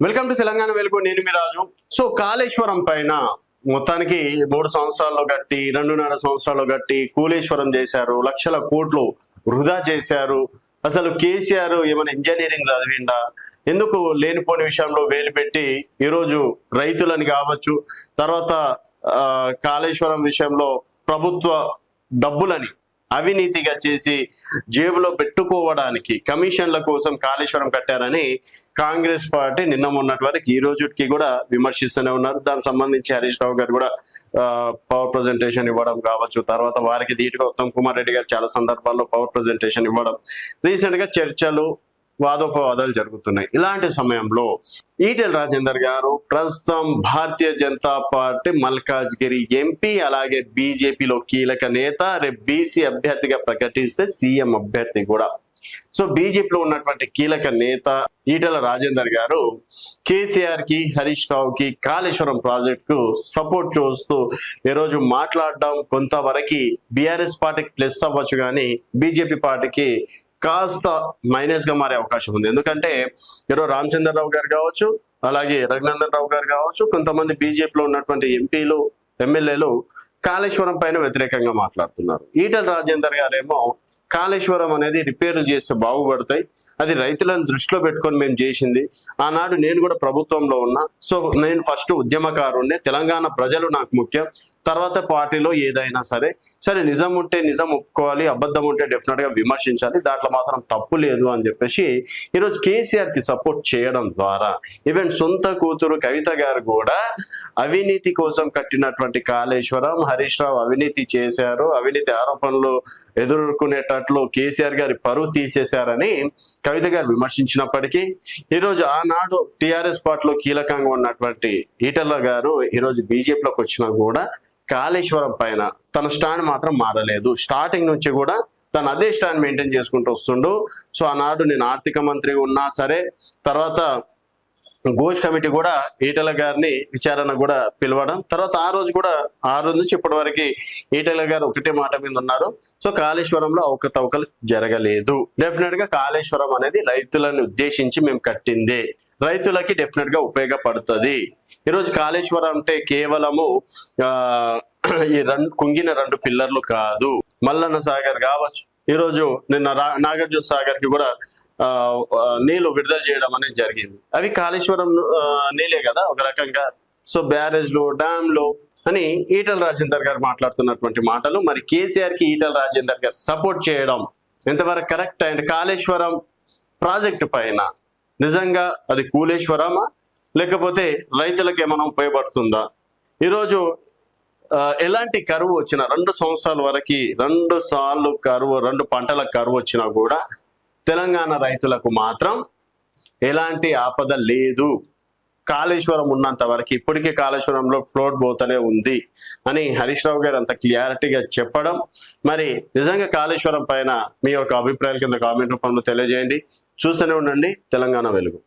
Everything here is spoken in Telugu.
వెల్కమ్ టు తెలంగాణ వెలుగు. నేను మీ రాజు. సో కాళేశ్వరం పైన మొత్తానికి 3 సంవత్సరాల్లో గట్టి 2.5 సంవత్సరాల్లో గట్టి కూలేశ్వరం చేశారు. లక్షల కోట్లు వృధా చేశారు. అసలు కేసీఆర్ ఏమైనా ఇంజనీరింగ్ చదివిండా? ఎందుకు లేనిపోని విషయంలో వేలు పెట్టి ఈరోజు రైతులని కావచ్చు, తర్వాత కాళేశ్వరం విషయంలో ప్రభుత్వ డబ్బులని అవినీతిగా చేసి జేబులో పెట్టుకోవడానికి కమిషన్ల కోసం కాళేశ్వరం కట్టారని కాంగ్రెస్ పార్టీ నిన్న మొన్నటి వరకు ఈ రోజుకి కూడా విమర్శిస్తూనే ఉన్నారు. దానికి సంబంధించి హరీష్ రావు గారు కూడా పవర్ ప్రజెంటేషన్ ఇవ్వడం కావచ్చు, తర్వాత వారికి ధీటుగా ఉత్తమ్ కుమార్ రెడ్డి గారు చాలా సందర్భాల్లో పవర్ ప్రజెంటేషన్ ఇవ్వడం, రీసెంట్ గా చర్చలు వాదోపవాదాలు జరుగుతున్నాయి. ఇలాంటి సమయంలో ఈటెల రాజేందర్ గారు ప్రస్తుతం భారతీయ జనతా పార్టీ మల్కాజ్గిరి ఎంపీ, అలాగే బీజేపీలో కీలక నేత, రేపు బీసీ అభ్యర్థిగా ప్రకటిస్తే సీఎం అభ్యర్థి కూడా. సో బీజేపీలో ఉన్నటువంటి కీలక నేత ఈటెల రాజేందర్ గారు కేసీఆర్ కి, హరీష్ రావుకి కాళేశ్వరం ప్రాజెక్ట్ కు సపోర్ట్ చేస్తూ ఈరోజు మాట్లాడడం కొంతవరకు బీఆర్ఎస్ పార్టీకి ప్లస్ అవ్వచ్చు, కానీ బీజేపీ పార్టీకి కాస్త మైనస్ గా మారే అవకాశం ఉంది. ఎందుకంటే ఈరోజు రామచంద్రరావు గారు కావచ్చు, అలాగే రఘునందన్ రావు గారు కావచ్చు, కొంతమంది బీజేపీలో ఉన్నటువంటి ఎంపీలు, ఎమ్మెల్యేలు కాళేశ్వరం పైన వ్యతిరేకంగా మాట్లాడుతున్నారు. ఈటెల రాజేందర్ గారేమో కాళేశ్వరం అనేది రిపేర్లు చేస్తే బాగుపడతాయి, అది రైతులను దృష్టిలో పెట్టుకొని మేము చేసింది, ఆనాడు నేను కూడా ప్రభుత్వంలో ఉన్నా, సో నేను ఫస్ట్ ఉద్యమకారుణ్ణి, తెలంగాణ ప్రజలు నాకు ముఖ్యం, తర్వాత పార్టీలో ఏదైనా సరే నిజం ఉంటే నిజం ఒప్పుకోవాలి, అబద్ధం ఉంటే డెఫినెట్ గా విమర్శించాలి, దాంట్లో మాత్రం తప్పు లేదు అని చెప్పేసి ఈరోజు కేసీఆర్ కి సపోర్ట్ చేయడం ద్వారా ఈవెన్ సొంత కూతురు కవిత గారు కూడా అవినీతి కోసం కట్టినటువంటి కాళేశ్వరం, హరీష్ రావు అవినీతి చేశారు, అవినీతి ఆరోపణలు ఎదుర్కొనేటట్లు కేసీఆర్ గారి పరువు తీసేశారని కవిత గారు విమర్శించినప్పటికీ ఈరోజు ఆనాడు టిఆర్ఎస్ పార్టీలో కీలకంగా ఉన్నటువంటి ఈటెల గారు ఈరోజు బీజేపీలోకి వచ్చినా కూడా కాళేశ్వరం పైన తన స్టాండ్ మాత్రం మారలేదు. స్టార్టింగ్ నుంచి కూడా తను అదే స్టాండ్ మెయింటైన్ చేసుకుంటూ వస్తుండు. సో ఆనాడు నేను ఆర్థిక మంత్రి ఉన్నా సరే, తర్వాత ఘోష్ కమిటీ కూడా ఈటెల గారిని విచారణ కూడా పిలవడం, తర్వాత ఆ రోజు నుంచి ఇప్పటి వరకు ఈటెల గారు ఒకటే మాట మీద ఉన్నారు. సో కాళేశ్వరంలో అవకతవకలు జరగలేదు. డెఫినెట్ గా కాళేశ్వరం అనేది రైతులను ఉద్దేశించి మేము కట్టిందే, రైతులకి డెఫినెట్ గా ఉపయోగపడుతుంది. ఈరోజు కాళేశ్వరం అంటే కేవలము ఈ కుంగిన 2 పిల్లర్లు కాదు, మల్లన్న సాగర్ కావచ్చు, ఈరోజు నిన్న నాగార్జున సాగర్ కి కూడా నీళ్లు విడుదల చేయడం అనేది జరిగింది. అవి కాళేశ్వరం నీళ్ళే కదా ఒక రకంగా. సో బ్యారేజ్లు, డ్యామ్లు అని ఈటెల రాజేందర్ గారు మాట్లాడుతున్నటువంటి మాటలు, మరి కేసీఆర్ కి ఈటెల రాజేందర్ గారు సపోర్ట్ చేయడం ఎంతవరకు కరెక్ట్? అండ్ కాళేశ్వరం ప్రాజెక్టు పైన నిజంగా అది కూలేశ్వరమా, లేకపోతే రైతులకు ఏమైనా ఉపయోగపడుతుందా? ఈరోజు ఎలాంటి కరువు వచ్చినా 2 సంవత్సరాల వరకు 2 సార్లు కరువు, 2 పంటల కరువు వచ్చినా కూడా తెలంగాణ రైతులకు మాత్రం ఎలాంటి ఆపద లేదు. కాళేశ్వరం ఉన్నంత వరకు ఇప్పటికే కాళేశ్వరంలో ఫ్లోట్ పోతూనే ఉంది అని హరీష్ రావు గారు అంత క్లియారిటీగా చెప్పడం. మరి నిజంగా కాళేశ్వరం పైన మీ యొక్క అభిప్రాయాల కింద కామెంట్ రూపంలో తెలియజేయండి. చూస్తూనే ఉండండి తెలంగాణ వెలుగు.